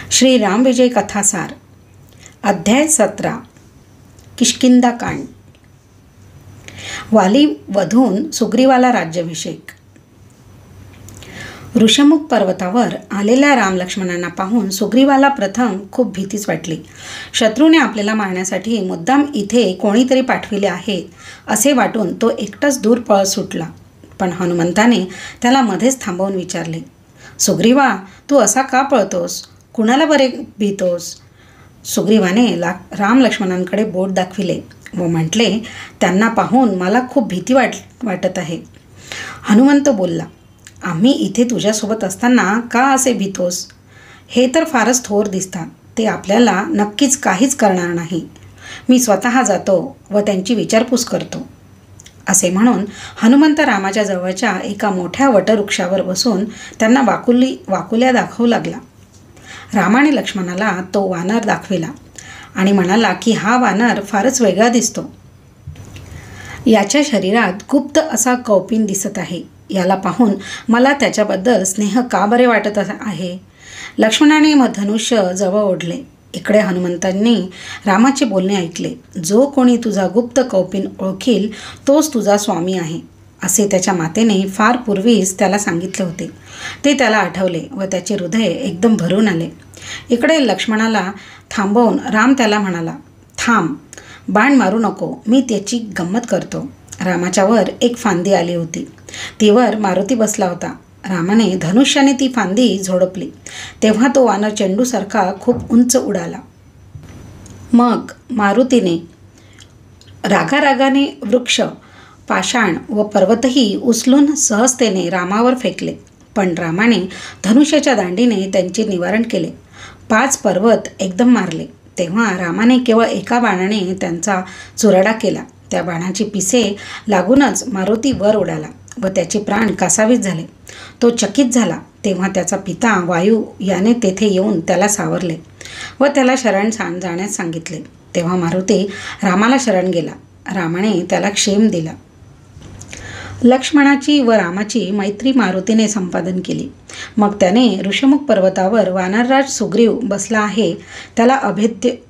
श्री राम विजय कथासार अध्याय 17 किष्किंधाकांड। वाली वधून सुग्रीवाला राज्याभिषेक। ऋषमुख पर्वतावर आलेल्या राम लक्ष्मणांना पाहून सुग्रीवाला प्रथम खूप भीतीच वाटली। शत्रूने आपल्याला मारण्यासाठी मुद्दाम इथे कोणीतरी पाठविले आहे असे वाटून तो एकटाच दूर पळत सुटला। पण हनुमंताने त्याला मध्येच थांबवून विचारले, सुग्रीवा, तू असा का पळतोस? कुणाला बरे भीतोस? सुग्रीवाने राम लक्ष्मणांकडे बोट दाखविले व म्हटले, त्यांना पाहून मला खूप भीती वाटत आहे। हनुमंत बोलला, आम्ही इथे तुझ्यासोबत असताना का असे भीतोस? हे तर फारच थोर दिसतात, ते आपल्याला नक्कीच काहीच करणार नाही। मी स्वतः जातो व त्यांची विचारपूस करतो। असे म्हणून हनुमंत रामाच्या जवळच्या एका मोठ्या वटवृक्षावर बसून त्यांना वाकुल्या दाखवू लागला। रामाने लक्ष्मणाला तो वानर दाखविला आणि म्हणाला की हा वानर फारच वेगळा दिसतो। याच्या शरीरात गुप्त असा कौपिन दिसत आहे। याला पाहून मला त्याच्याबद्दल स्नेह का बरे वाटत आहे। लक्ष्मणाने धनुष्य जवळ ओढले। इकडे हनुमंतांनी रामाचे बोलणे ऐकले। जो कोणी तुझा गुप्त कौपिन ओळखील तोच तुझा स्वामी आहे असे त्याच्या मातेने फार पूर्वीच त्याला सांगितले होते। ते त्याला आठवले व त्याचे हृदय एकदम भरून आले। इकडे लक्ष्मणाला थांबवून राम त्याला म्हणाला, थांब, बाण मारू नको, मी त्याची गंमत करतो। रामाच्या वर एक फांदी आली होती, तीवर मारुती बसला होता। रामाने धनुष्याने ती फांदी झोडपली तेव्हा तो वानर चेंडूसारखा खूप उंच उडाला। मग मारुतीने रागारागाने वृक्ष, पाषाण व पर्वतही उचलून सहजतेने रामावर फेकले। पण रामाने धनुष्याच्या दांडीने त्यांचे निवारण केले। 5 पर्वत एकदम मारले। तेव्हा रामाने केवळ एका बाणाने त्यांचा चुराडा केला। त्या बाणाची पिसे लागूनच मारुती वर उडाला व त्याचे प्राण कासावीस झाले। तो चकित झाला तेव्हा त्याचा पिता वायू याने तेथे येऊन त्याला सावरले व त्याला शरण जाण्यास सांगितले। तेव्हा मारुती रामाला शरण गेला। रामाने त्याला क्षेम दिला। लक्ष्मणाची व रामाची मैत्री मारुतीने संपादन केली। मग त्याने ऋषमुख पर्वतावर वानरराज सुग्रीव बसला आहे त्याला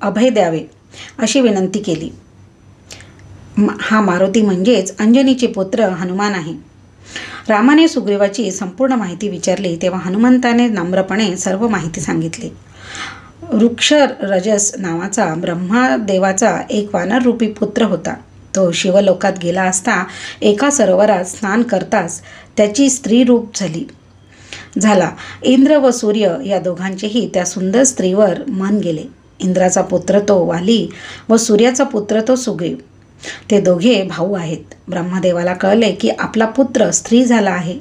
अभय द्यावे अशी विनंती केली। हा मारुती म्हणजेच अंजनीचे पुत्र हनुमान आहे। रामाने सुग्रीवाची संपूर्ण माहिती विचारली तेव्हा हनुमंताने नम्रपणे सर्व माहिती सांगितली। वृक्षरजस नावाचा ब्रह्मदेवाचा एक वानररूपी पुत्र होता। तो शिवलोकात गेला असता एका सरोवरात स्नान करताच त्याची स्त्री रूप झाला। इंद्र व सूर्य या दोघांचेही त्या सुंदर स्त्रीवर मन गेले। इंद्राचा पुत्र तो वाली व सूर्याचा पुत्र तो सुग्रीव। ते दोघे भाऊ आहेत। ब्रह्मदेवाला कळले की आपला पुत्र स्त्री झाला आहे।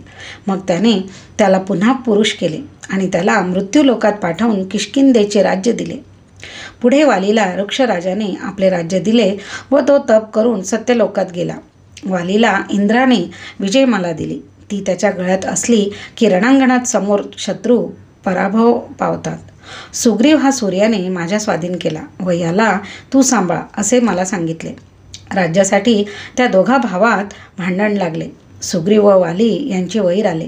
मग त्याने त्याला पुन्हा पुरुष केले आणि त्याला मृत्यूलोकात पाठवून किष्किंधेचे राज्य दिले। पुढे वालीला वृक्षराजाने आपले राज्य दिले व तो तप करून सत्यलोकात गेला। वालीला इंद्राने विजयमाला दिली। ती त्याच्या गळ्यात असली की रणांगणात समोर शत्रू पराभव पावतात। सुग्रीव हा सूर्याने माझ्या स्वाधीन केला व याला तू सांभाळ असे मला सांगितले। राज्यासाठी त्या दोघा भावात भांडण लागले। सुग्रीव व वाली यांचे वैर आले।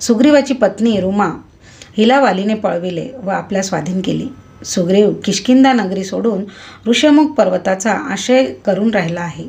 सुग्रीवाची पत्नी रुमा हिला वालीने पळविले व आपल्या स्वाधीन केली। सुग्रीव किष्किंधा नगरी सोडून ऋषमुख पर्वताचा आश्रय करून राहिला आहे।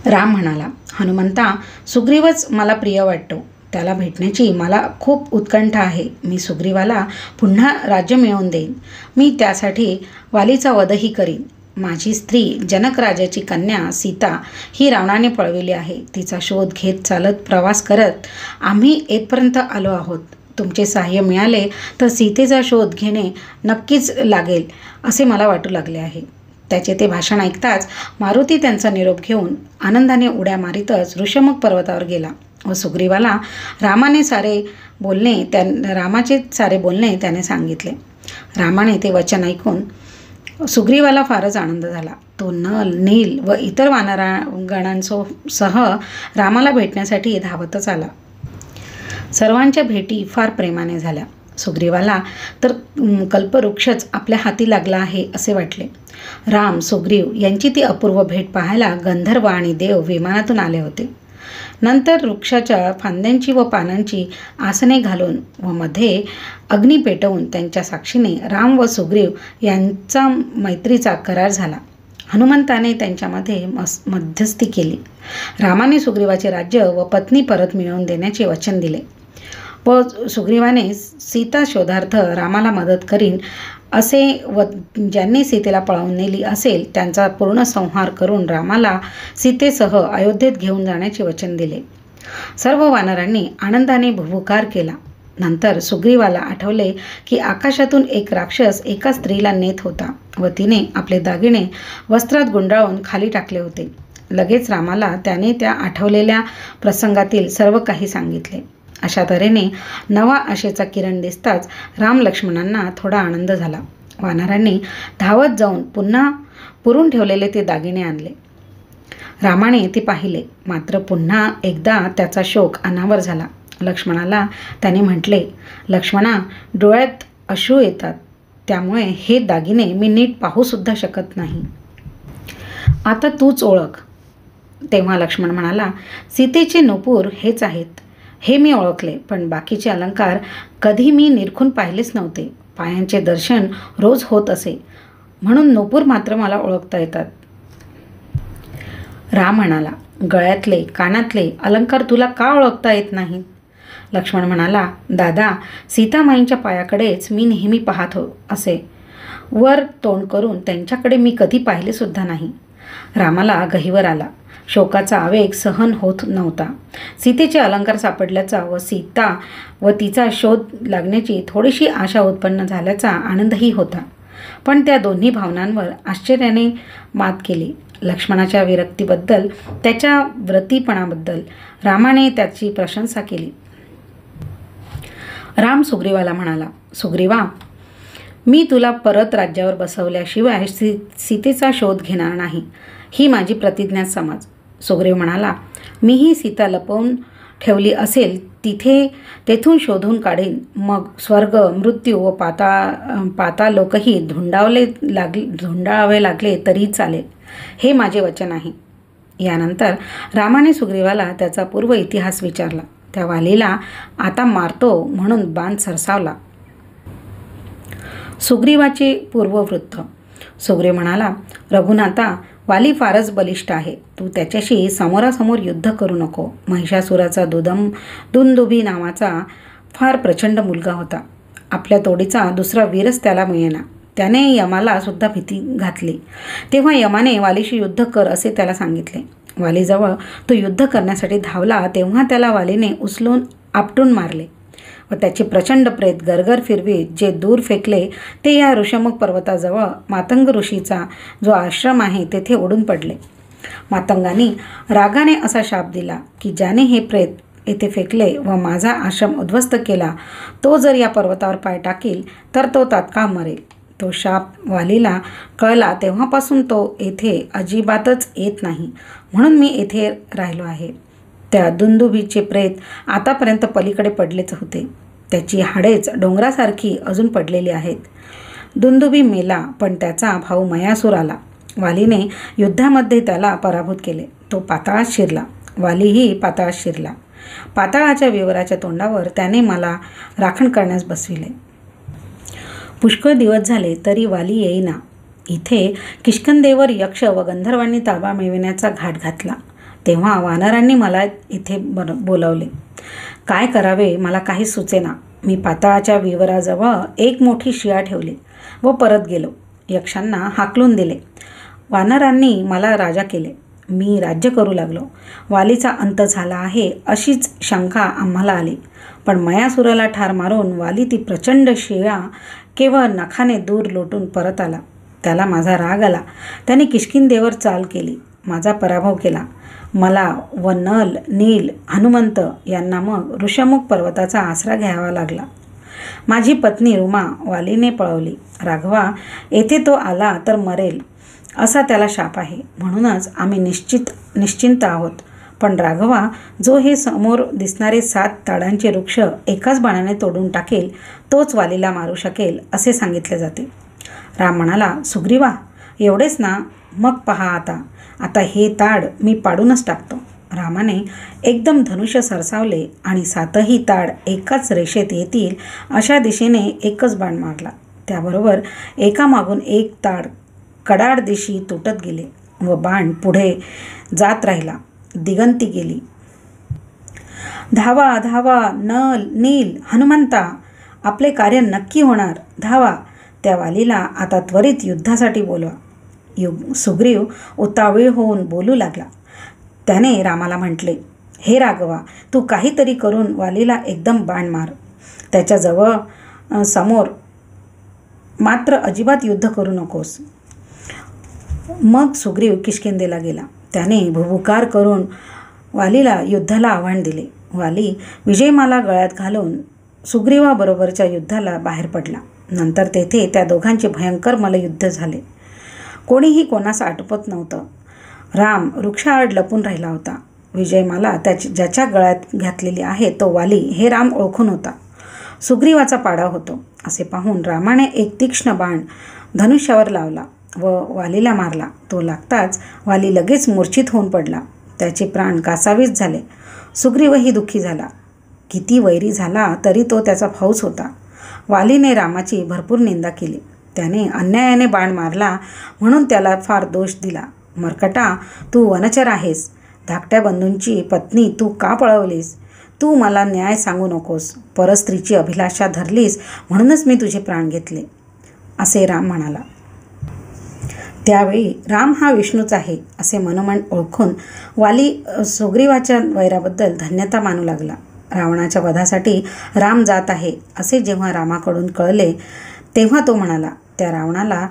राम म्हणाला, हनुमंता, सुग्रीवच मला प्रिय वाटतो। त्याला भेटण्याची मला खूप उत्कंठा आहे। मी सुग्रीवाला पुन्हा राज्य मिळवून देईन। मी त्यासाठी वालीचा वधही करीन। माझी स्त्री जनक राजाची कन्या सीता ही रावणाने पळविली आहे। तिचा शोध घेत चालत प्रवास करत आम्ही येथपर्यंत आलो आहोत। तुमचे सहाय्य मिळाले तर सीतेचा शोध घेणे नक्कीच लागेल असे मला वाटू लागले आहे। त्याचे ते भाषण ऐकताच मारुती त्यांचा निरोप घेऊन आनंदाने उड्या मारीतच ऋषमुख पर्वतावर गेला व सुग्रीवाला रामाचे सारे बोलणे त्याने सांगितले। रामाने ते वचन ऐकून सुग्रीवाला फारच आनंद झाला। तो नल, नील व इतर वानरगणांसह रामाला भेटण्यासाठी धावतच आला। सर्वांच्या भेटी फार प्रेमाने झाल्या। सुग्रीवाला तर कल्पवृक्षच आपल्या हाती लागला आहे असे वाटले। राम, सुग्रीव यांची ती अपूर्व भेट पाहायला गंधर्व आणि देव विमानातून आले होते। नंतर वृक्षाच्या फांद्यांची व पानांची आसने घालून व मध्ये अग्नी पेटवून त्यांच्या साक्षीने राम व सुग्रीव यांचा मैत्रीचा करार झाला. हनुमंताने त्यांच्यामध्ये मध्यस्थी केली. रामाने सुग्रीवाचे राज्य व पत्नी परत मिळवून देण्याचे वचन दिले व सुग्रीवाने सीता शोधार्थ रामाला मदत करीन असे व ज्यांनी सीतेला पळवून नेली असेल त्यांचा पूर्ण संहार करून रामाला सीतेसह अयोध्येत घेऊन जाण्याचे वचन दिले. सर्व वानरांनी आनंदाने भुभुकार केला. नंतर सुग्रीवाला आठवले की आकाशातून एक राक्षस एका स्त्रीला नेत होता व तिने आपले दागिने वस्त्रात गुंडाळून खाली टाकले होते. लगेच रामाला त्याने त्या आठवलेल्या प्रसंगातील सर्व काही सांगितले. अशा तऱ्हेने नवा आशेचा किरण दिसताच राम लक्ष्मणांना थोडा आनंद झाला. वानरांनी धावत जाऊन पुन्हा पुरून ठेवलेले ते दागिने आणले. रामाने ते पाहिले, मात्र पुन्हा एकदा त्याचा शोक अनावर झाला. लक्ष्मणाला त्याने म्हटले, लक्ष्मणा, डोळ्यात अश्रू येतात, त्यामुळे हे दागिने मी नीट पाहूसुद्धा शकत नाही. आता तूच ओळख. तेव्हा लक्ष्मण म्हणाला, सीतेचे नूपूर हेच आहेत. हे मी ओळखले, पण बाकीचे अलंकार कधी मी निरखून पाहिलेच नव्हते. पायांचे दर्शन रोज होत असे, म्हणून नूपूर मात्र मला ओळखता येतात. राम म्हणाला, गळ्यातले कानातले अलंकार तुला का ओळखता येत नाही? लक्ष्मण म्हणाला, दादा, सीतामाईंच्या पायाकडेच मी नेहमी पाहत असे. वर तोंड करून त्यांच्याकडे मी कधी पाहिले सुद्धा नाही. रामाला गहिवर आला. शोकाचा आवेग सहन होत नव्हता. सीतेचे अलंकार सापडल्याचा व सीता व तिचा शोध लागण्याची थोडीशी आशा उत्पन्न झाल्याचा आनंदही होता. पण त्या दोन्ही भावनांवर आश्चर्याने मात केली. लक्ष्मणाच्या विरक्तीबद्दल, त्याच्या व्रतीपणाबद्दल रामाने त्याची प्रशंसा केली. राम सुग्रीवाला म्हणाला, सुग्रीवा, मी तुला परत राज्यावर बसवल्याशिवाय सीतेचा शोध घेणार नाही, ही माझी प्रतिज्ञा समज. सुग्रीव म्हणाला, मीही सीता लपवून ठेवली असेल तेथून शोधून काढेन. मग स्वर्ग, मृत्यू व पातालोकही धुंडाळावे लागले तरी चालेल. हे माझे वचन आहे. यानंतर रामाने सुग्रीवाला त्याचा पूर्व इतिहास विचारला. त्या वालीला आता मारतो म्हणून बाण सरसावला. सुग्रीवाचे पूर्ववृत्त. सुग्रीव म्हणाला, रघुनाथा, वाली फारच बलिष्ठ आहे. तू त्याच्याशी समोरासमोर युद्ध करू नको. महिषासुराचा दुंदुभी नावाचा फार प्रचंड मुलगा होता. आपल्या तोडीचा दुसरा वीरच त्याला मिळेना. त्याने यमाला सुद्धा भीती घातली. तेव्हा यमाने वालीशी युद्ध कर असे त्याला सांगितले. वालीजवळ तो युद्ध करण्यासाठी धावला तेव्हा त्याला वालीने उचलून आपटून मारले व त्याचे प्रचंड प्रेत गरगर फिरवीत जे दूर फेकले ते या ऋषमुख पर्वताजवळ मातंग ऋषीचा जो आश्रम आहे तेथे उडून पडले. मातंगाने रागाने असा शाप दिला की ज्याने हे प्रेत येथे फेकले व माझा आश्रम उद्ध्वस्त केला तो जर या पर्वतावर पाय टाकील तर तो तात्काळ मरेल. तो शाप वालीला कळला तेव्हापासून तो येथे अजिबातच येत नाही, म्हणून मी येथे राहिलो आहे. त्या दुंदुभीचे प्रेत आतापर्यंत पलीकडे पडलेच होते. त्याची हाडेच डोंगरासारखी अजून पडलेली आहेत. दुंदुभी मेला, पण त्याचा भाऊ मयासूर आला. वालीने युद्धामध्ये त्याला पराभूत केले. तो पाताळात शिरला. वालीही पाताळात शिरला. पाताळाच्या विवराच्या तोंडावर त्याने मला राखण करण्यास बसविले. पुष्कळ दिवस झाले तरी वाली येईना. इथे किष्किंधेवर यक्ष व गंधर्वांनी ताबा मिळविण्याचा घाट घातला. तेव्हा वानरांनी मला इथे बोलावले. काय करावे मला काही सुचेना. मी पाताळाच्या विवराजवळ एक मोठी शिळा ठेवली व परत गेलो. यक्षांना हाकलून दिले. वानरांनी मला राजा केले. मी राज्य करू लागलो. वालीचा अंत झाला आहे अशीच शंका आम्हाला आली. पण मयासुराला ठार मारून वाली ती प्रचंड शिळा केवळ नखाने दूर लोटून परत आला. त्याला माझा राग आला. त्याने किष्किंधेवर चाल केली. माझा पराभव केला. मला व नल, नील, हनुमंत यांना मग ऋषमुख पर्वताचा आसरा घ्यावा लागला. माझी पत्नी रुमा वालीने पळवली. राघवा, येथे तो आला तर मरेल असा त्याला शाप आहे, म्हणूनच आम्ही निश्चिंत आहोत. पण राघवा जो हे समोर दिसणारे 7 ताडांचे वृक्ष एकाच बाणाने तोडून टाकेल तोच वालीला मारू शकेल असे सांगितले जाते. राम म्हणाला, सुग्रीवा, एवढेच ना? मग पहा आता हे ताड मी पाडूनच टाकतो. रामाने एकदम धनुष्य सरसावले आणि 7ही ताड एकाच रेषेत येतील अशा दिशेने एकच बाण मारला. त्याबरोबर एकामागून एक ताड कडाड दिशी तुटत गेले व बाण पुढे जात राहिला. दिगंती गेली. धावा धावा नल नील हनुमंता, आपले कार्य नक्की होणार, धावा. त्या वालीला आता त्वरित युद्धासाठी बोलवा. सुग्रीव उतावीळ होऊन बोलू लागला. त्याने रामाला म्हटले, हे राघवा, तू काहीतरी करून वालीला एकदम बाण मार. त्याच्याजवळ समोर मात्र अजिबात युद्ध करू नकोस. मग सुग्रीव किष्किंधेला गेला. त्याने भुभुकार करून वालीला युद्धाला आव्हान दिले. वाली विजयमाला गळ्यात घालून सुग्रीवाबरोबरच्या युद्धाला बाहेर पडला. नंतर तेथे त्या दोघांचे भयंकर मल्लयुद्ध झाले. कोणीही कोणास आटोपत नव्हतं. राम वृक्षाआड लपून राहिला होता. विजयमाला ज्याच्या गळ्यात घातलेली आहे तो वाली हे राम ओळखून होता. सुग्रीवाचा पाडा होतो असे पाहून रामाने एक तीक्ष्ण बाण धनुष्यावर लावला व वालीला मारला. तो लागताच वाली लगेच मूर्छित होऊन पडला. त्याचे प्राण कासावीस झाले. सुग्रीवही दुःखी झाला. किती वैरी झाला तरी तो त्याचा फौज होता. वालीने रामाची भरपूर निंदा केली. त्याने अन्यायाने बाण मारला म्हणून त्याला फार दोष दिला. मर्कटा, तू वनचर आहेस. धाकट्या बंधूंची पत्नी तू का पळवलीस? तू मला न्याय सांगू नकोस. परस्त्रीची अभिलाषा धरलीस म्हणूनच मी तुझे प्राण घेतले, असे राम म्हणाला. त्यावेळी राम हा विष्णूच आहे असे मनोमन ओळखून वाली सुग्रीवाच्या वैराबद्दल धन्यता मानू लागला. रावणाच्या वधासाठी राम जात आहे असे जेव्हा रामाकडून कळले तेव्हा तो म्हणाला, त्या रावणाला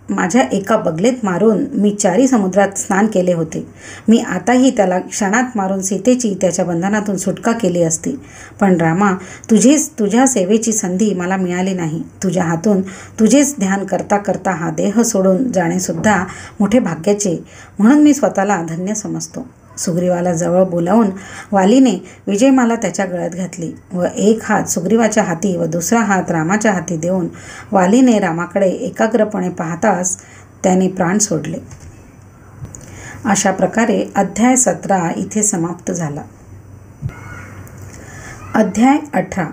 माझ्या एका बगलेत मारून मी 4 समुद्रात स्नान केले होते. मी आताही त्याला क्षणात मारून सीतेची त्याच्या बंधनातून सुटका केली असती. पण रामा, तुझ्या सेवेची संधी मला मिळाली नाही. तुझ्या हातून तुझेच ध्यान करता करता हा देह सोडून जाणेसुद्धा मोठे भाग्याचे, म्हणून मी स्वतःला धन्य समजतो. सुग्रीवाला जवळ बोलावून वालीने विजयमाला त्याच्या गळ्यात घातली व एक हात सुग्रीवाच्या हाती व दुसरा हात रामाच्या हाती देऊन वालीने रामाकडे एकाग्रपणे पाहताच त्याने प्राण सोडले. अशा प्रकारे अध्याय 17 इथे समाप्त झाला. अध्याय 18.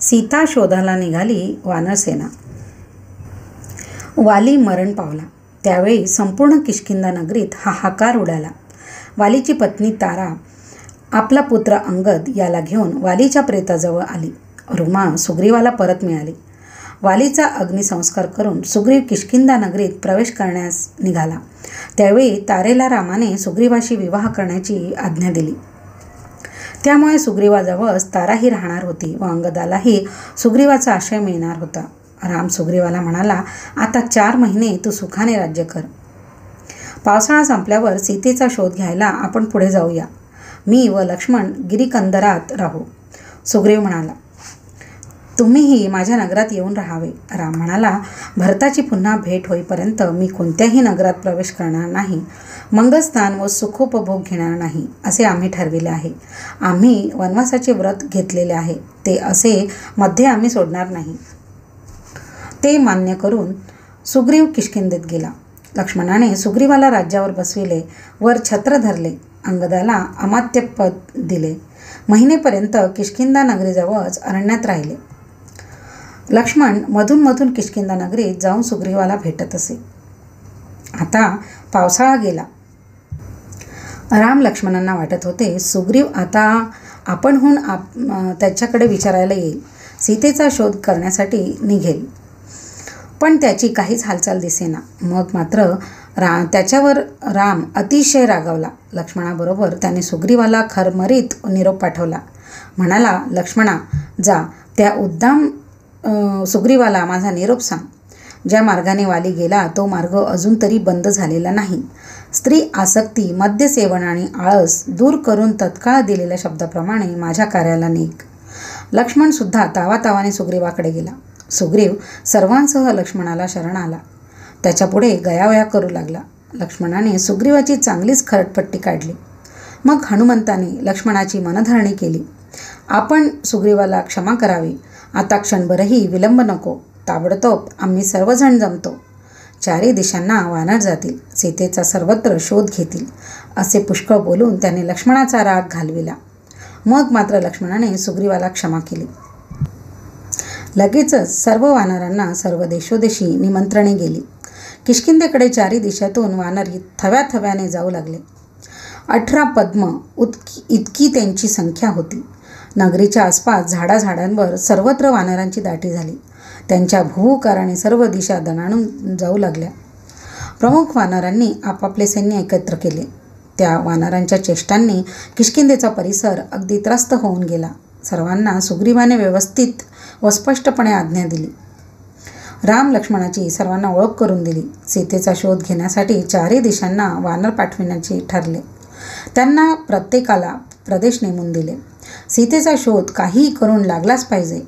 सीता शोधाला निघाली वानरसेना. वाली मरण पावला. त्यावेळी संपूर्ण किष्किंधा नगरीत हाहाकार उडाला. वालीची पत्नी तारा आपला पुत्र अंगद याला घेऊन वालीच्या प्रेताजवळ आली. रुमा सुग्रीवाला परत मिळाली. वालीचा अग्निसंस्कार करून सुग्रीव किष्किंधा नगरीत प्रवेश करण्यास निघाला. त्यावेळी तारेला रामाने सुग्रीवाशी विवाह करण्याची आज्ञा दिली. त्यामुळे सुग्रीवाजवळच ताराही राहणार होती व अंगदालाही सुग्रीवाचा आश्रय मिळणार होता. राम सुग्रीवाला म्हणाला, आता 4 महिने तू सुखाने राज्य कर. पावसाळा संपल्यावर सीतेचा शोध घ्यायला आपण पुढे जाऊया. मी व लक्ष्मण गिरीकंदरात राहू. सुग्रीव म्हणाला, तुम्हीही माझ्या नगरात येऊन राहावे. राम म्हणाला, भरताची पुन्हा भेट होईपर्यंत मी कोणत्याही नगरात प्रवेश करणार नाही. मंगलस्नान व सुखोपभोग घेणार नाही असे आम्ही ठरविले आहे. आम्ही वनवासाचे व्रत घेतलेले आहे, ते असे मध्ये आम्ही सोडणार नाही. ते मान्य करून सुग्रीव किष्किंधेत गेला. लक्ष्मणाने सुग्रीवाला राज्यावर बसविले. वर छत्र धरले. अंगदाला अमात्यपद दिले. महिनेपर्यंत किष्किंधा नगरीजवळच अरण्यात राहिले. लक्ष्मण मधून मधून किष्किंधा नगरीत जाऊन सुग्रीवाला भेटत असे. आता पावसाळा गेला. राम लक्ष्मणांना वाटत होते, सुग्रीव आता आपणहून त्याच्याकडे विचारायला येईल. सीतेचा शोध करण्यासाठी निघेल. पण त्याची काहीच हालचाल दिसेना. मग मात्र त्याच्यावर राम अतिशय रागावला. लक्ष्मणाबरोबर त्याने सुग्रीवाला खरमरीत निरोप पाठवला. म्हणाला, लक्ष्मणा, जा त्या उद्दाम सुग्रीवाला माझा निरोप सांग. ज्या मार्गाने वाली गेला तो मार्ग अजून तरी बंद झालेला नाही. स्त्री आसक्ती, मद्यसेवन आणि आळस दूर करून तत्काळ दिलेल्या शब्दाप्रमाणे माझ्या कार्याला निघ. लक्ष्मणसुद्धा तावातावाने सुग्रीवाकडे गेला. सुग्रीव सर्वांसह लक्ष्मणाला शरण आला. त्याच्यापुढे गयावया करू लागला. लक्ष्मणाने सुग्रीवाची चांगलीच खरटपट्टी काढली. मग हनुमंताने लक्ष्मणाची मनधरणी केली. आपण सुग्रीवाला क्षमा करावी. आता क्षणभरही विलंब नको. ताबडतोब आम्ही सर्वजण जमतो. चारी दिशांना वानर जातील, सीतेचा सर्वत्र शोध घेतील असे पुष्कळ बोलून त्याने लक्ष्मणाचा राग घालविला. मग मात्र लक्ष्मणाने सुग्रीवाला क्षमा केली. लगेचच सर्व वानरांना सर्व देशोदेशी निमंत्रणे गेली. किष्किंधेकडे चारी दिशातून वानर थव्याथव्याने जाऊ लागले. 18 पद्म इतकी त्यांची संख्या होती. नगरीच्या आसपास झाडाझाडांवर सर्वत्र वानरांची दाटी झाली. त्यांच्या भूभुकाराने सर्व दिशा दणाणून जाऊ लागल्या. प्रमुख वानरांनी आपापले सैन्य एकत्र केले. त्या वानरांच्या चेष्टांनी किष्किंधेचा परिसर अगदी त्रस्त होऊन गेला. सर्वांना सुग्रीवाने व्यवस्थित व स्पष्टपणे आज्ञा दिली. राम लक्ष्मणाची सर्वांना ओळख करून दिली. सीतेचा शोध घेण्यासाठी चारही दिशांना वानर पाठविण्याचे ठरले. त्यांना प्रत्येकाला प्रदेश नेमून दिले. सीतेचा शोध काहीही करून लागलाच पाहिजे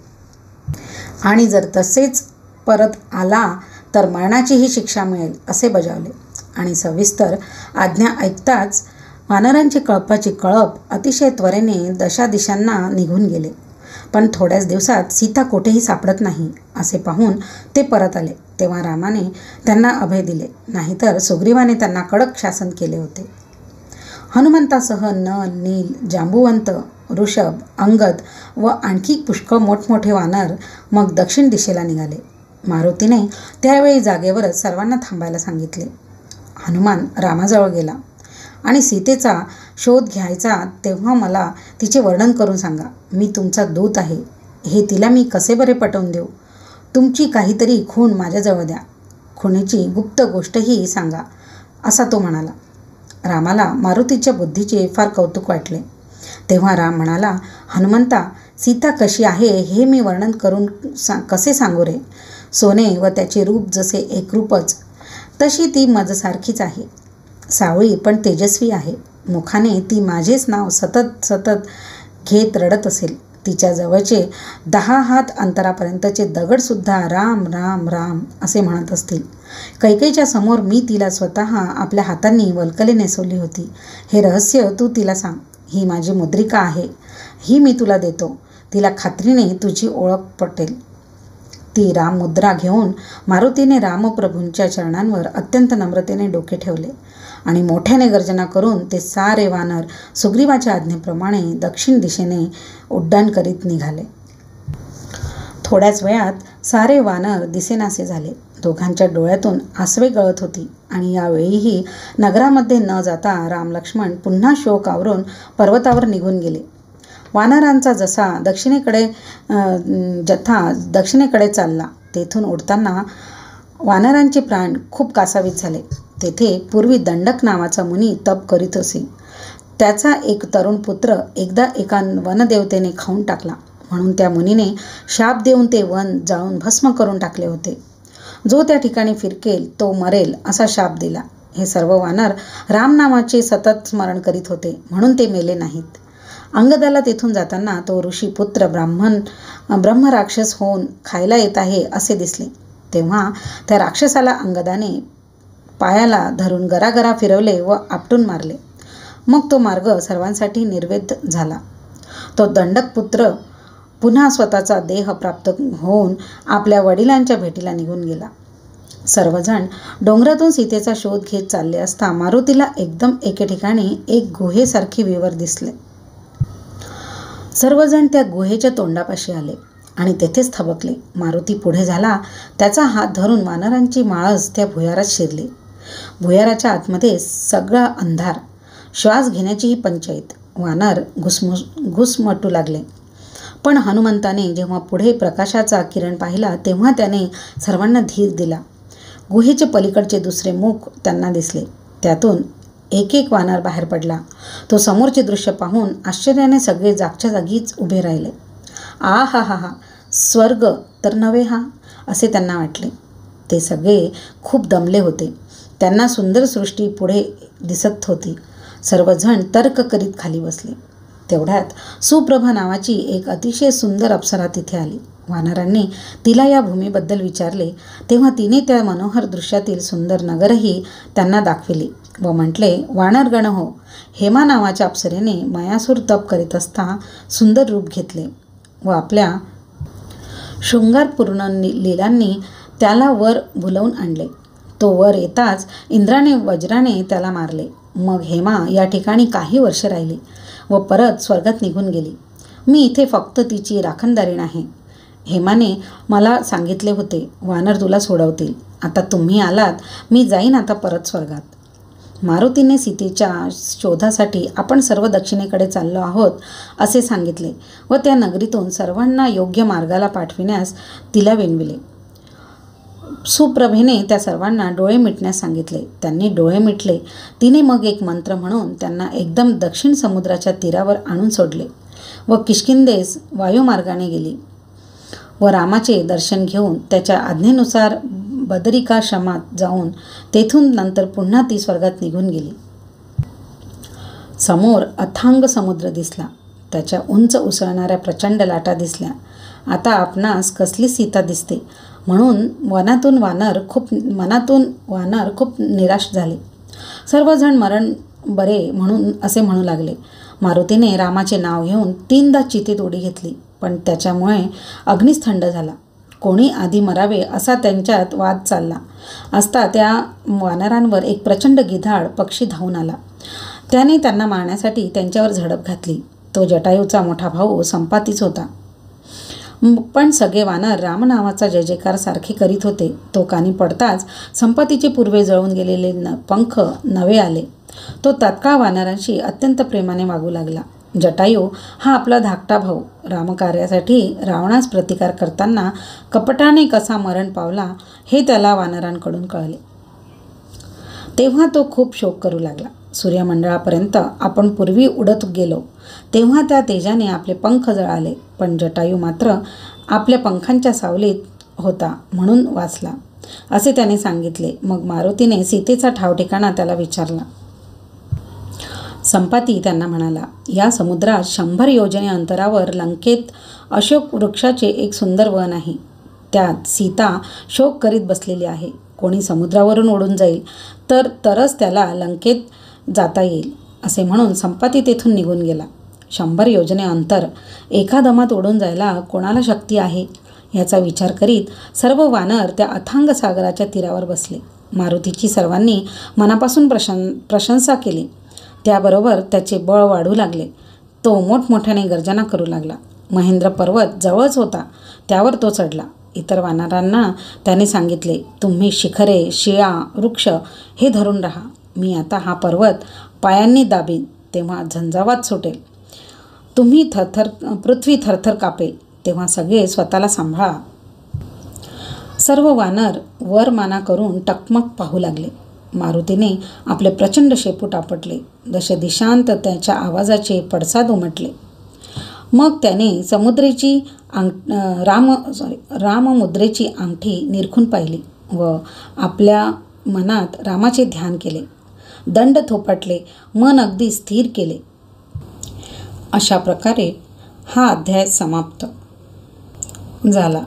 आणि जर तसेच परत आला तर मरणाचीही शिक्षा मिळेल असे बजावले. आणि सविस्तर आज्ञा ऐकताच वानरांची कळपाची कळप अतिशय त्वरेने दशादिशांना निघून गेले. पण थोड्याच दिवसात सीता कुठेही सापडत नाही असे पाहून ते परत आले. तेव्हा रामाने त्यांना अभय दिले, नाहीतर सुग्रीवाने त्यांना कडक शासन केले होते. हनुमंतासह नल, नील, जांबुवंत, ऋषभ, अंगद व आणखी पुष्कळ मोठमोठे वानर मग दक्षिण दिशेला निघाले. मारुतीने त्यावेळी जागेवरच सर्वांना थांबायला सांगितले. हनुमान रामाजवळ गेला आणि सीतेचा शोध घ्यायचा तेव्हा मला तिचे वर्णन करून सांगा. मी तुमचा दूत आहे, हे तिला मी कसे बरे पटवून देऊ? तुमची काहीतरी खूण माझ्याजवळ द्या, खुणीची गुप्त गोष्टही सांगा असा तो म्हणाला. रामाला मारुतीच्या बुद्धीचे फार कौतुक वाटले. तेव्हा राम म्हणाला, हनुमंता, सीता कशी आहे हे मी वर्णन करून कसे सांगू रे? सोने व त्याचे रूप जसे एकरूपच तशी ती माझसारखीच आहे. सावळी पण तेजस्वी आहे. मुखाने ती माझेच नाव सतत सतत घेत रडत असेल. तिच्या जवळचे 10 हात अंतरापर्यंतचे दगडसुद्धा राम राम राम असे म्हणत असतील. कैकेयीच्या समोर मी तिला स्वतः आपल्या हातांनी वल्कले नेसवली होती. हे रहस्य तू तिला सांग. ही माझी मुद्रिका आहे, ही मी तुला देतो. तिला खात्रीने तुझी ओळख पटेल. ती राममुद्रा घेऊन मारुतीने रामप्रभूंच्या चरणांवर अत्यंत नम्रतेने डोके ठेवले आणि मोठ्याने गर्जना करून ते सारे वानर सुग्रीवाच्या आज्ञेप्रमाणे दक्षिण दिशेने उड्डाण करीत निघाले. थोड्याच वेळात सारे वानर दिसेनासे झाले. दोघांच्या डोळ्यातून आसवे गळत होती आणि यावेळीही नगरामध्ये न जाता राम लक्ष्मण पुन्हा शोक आवरून पर्वतावर निघून गेले. वानरांचा जथा दक्षिणेकडे चालला. तेथून उडताना वानरांचे प्राण खूप कासावीस झाले. तेथे पूर्वी दंडक नावाचा मुनी तप करीत असे. त्याचा एक तरुण पुत्र एकदा एका वनदेवतेने खाऊन टाकला, म्हणून त्या मुनीने शाप देऊन ते वन जाळून भस्म करून टाकले होते. जो त्या ठिकाणी फिरकेल तो मरेल असा शाप दिला. हे सर्व वानर रामनामाचे सतत स्मरण करीत होते, म्हणून ते मेले नाहीत. अंगदाला तेथून जाताना तो ऋषीपुत्र ब्रह्मराक्षस होऊन खायला येत आहे असे दिसले. तेव्हा त्या राक्षसाला अंगदाने पायाला धरून गरागरा फिरवले व आपटून मारले. मग तो मार्ग सर्वांसाठी निर्वेद झाला. तो दंडक पुत्र पुन्हा स्वतःचा देह प्राप्त होऊन आपल्या वडिलांच्या भेटीला निघून गेला. सर्वजण डोंगरातून सीतेचा शोध घेत चालले असता मारुतीला एकदम एके ठिकाणी एक गुहेसारखे विवर दिसले. सर्वजण त्या गुहेच्या तोंडापाशी आले आणि तेथेच थबकले. मारुती पुढे झाला. त्याचा हात धरून वानरांची माळस त्या भुयारात शिरली. भुयाराच्या आतमध्ये सगळा अंधार, श्वास घेण्याचीही पंचायत. वानर घुसमटू लागले. पण हनुमंताने जेव्हा पुढे प्रकाशाचा किरण पाहिला तेव्हा त्याने सर्वांना धीर दिला. गुहेचे पलीकडचे दुसरे मुख त्यांना दिसले. त्यातून एक एक वानर बाहेर पडला. तो समोरचे दृश्य पाहून आश्चर्याने सगळे जागच्या जागीच उभे राहिले. आ हा हा हा, स्वर्ग तर नव्हे हा असे त्यांना वाटले. ते सगळे खूप दमले होते. त्यांना सुंदर सृष्टी पुढे दिसत होती. सर्वजण तर्क करीत खाली बसले. तेवढ्यात सुप्रभा नावाची एक अतिशय सुंदर अप्सरा तिथे आली. वानरांनी तिला या भूमीबद्दल विचारले तेव्हा तिने त्या मनोहर दृश्यातील सुंदर नगरही त्यांना दाखविले व म्हटले, वानरगण हो, हेमा नावाच्या अप्सरेने मयासूर तप करीत असता सुंदर रूप घेतले व आपल्या शृंगारपूर्ण लीलांनी त्याला वर भुलवून आणले. तो वर येताच इंद्राने वज्राने त्याला मारले. मग हेमा या ठिकाणी काही वर्षे राहिली व परत स्वर्गात निघून गेली. मी इथे फक्त तिची राखणदारीण आहे. हेमाने मला सांगितले होते, वानर तुला सोडवतील. आता तुम्ही आलात, मी जाईन आता परत स्वर्गात. मारुतीने सीतेच्या शोधासाठी आपण सर्व दक्षिणेकडे चाललो आहोत असे सांगितले व त्या नगरीतून सर्वांना योग्य मार्गाला पाठविण्यास तिला विनविले. सुप्रभेने त्या सर्वांना डोळे मिटण्यास सांगितले. त्यांनी डोळे मिटले. तिने मग एक मंत्र म्हणून त्यांना एकदम दक्षिण समुद्राच्या तीरावर आणून सोडले व किष्किंधेस वायुमार्गाने गेली व रामाचे दर्शन घेऊन त्याच्या आज्ञेनुसार बदरिकाश्रमात जाऊन तेथून नंतर पुन्हा ती स्वर्गात निघून गेली. समोर अथांग समुद्र दिसला. त्याच्या उंच उसळणाऱ्या प्रचंड लाटा दिसल्या. आता आपणास कसली सीता दिसते म्हणून मनातून वानर खूप निराश झाले. सर्वजण मरण बरे म्हणून असे म्हणू लागले. मारुतीने रामाचे नाव घेऊन 3दा चितेत उडी घेतली, पण त्याच्यामुळे अग्नीच थंड झाला. कोणी आधी मरावे असा त्यांच्यात वाद चालला असता त्या वानरांवर एक प्रचंड गिधाड पक्षी धावून आला. त्याने त्यांना मारण्यासाठी त्यांच्यावर झडप घातली. तो जटायूचा मोठा भाऊ संपातीच होता. पण सगळे वानर रामनामाचा जय जयकार सारखे करीत होते. तो कानी पडताच संपातीचे पूर्वे जळून गेलेले पंख नवे आले. तो तात्काळ वानरांशी अत्यंत प्रेमाने वागू लागला. जटायू हा आपला धाकटा भाऊ रामकार्यासाठी रावणास प्रतिकार करताना कपटाने कसा मरण पावला हे त्याला वानरांकडून कळले. तेव्हा तो खूप शोक करू लागला. सूर्यमंडळापर्यंत आपण पूर्वी उडत गेलो तेव्हा त्या तेजाने आपले पंख जळाले, पण जटायू मात्र आपल्या पंखांच्या सावलीत होता म्हणून वाचला असे त्याने सांगितले. मग मारुतीने सीतेचा ठाव ठिकाणा त्याला विचारला. संपाती त्यांना म्हणाला, या समुद्रात 100 योजने अंतरावर लंकेत अशोक वृक्षाचे एक सुंदर वन आहे. त्यात सीता शोक करीत बसलेली आहे. कोणी समुद्रावरून ओढून जाईल तरच त्याला लंकेत जाता येईल असे म्हणून संपाती तेथून निघून गेला. 100 योजने अंतर एका दमात ओढून जायला कोणाला शक्ती आहे याचा विचार करीत सर्व वानर त्या अथांग सागराच्या तीरावर बसले. मारुतीची सर्वांनी मनापासून प्रशंसा केली. त्याबरोबर त्याचे बळ वाढू लागले. तो मोठमोठ्याने गर्जना करू लागला. महेंद्र पर्वत जवळच होता, त्यावर तो चढला. इतर वानरांना त्याने सांगितले, तुम्ही शिखरे, शिळा, वृक्ष हे धरून राहा. मी आता हा पर्वत पायांनी दाबीन, तेव्हा झंझावात सुटेल. पृथ्वी थरथर कापेल, तेव्हा सगळे स्वतःला सांभाळा. सर्व वानर वर माना करून टकमक पाहू लागले. मारुतीने आपले प्रचंड शेपूट आपटले. दशदिशांत त्याच्या आवाजाचे पडसाद उमटले. मग त्याने राममुद्रेची अंगठी निरखून पाहिली व आपल्या मनात रामाचे ध्यान केले. दंड थोपटले, मन अगदी स्थिर केले. अशा प्रकारे हा अध्याय समाप्त झाला.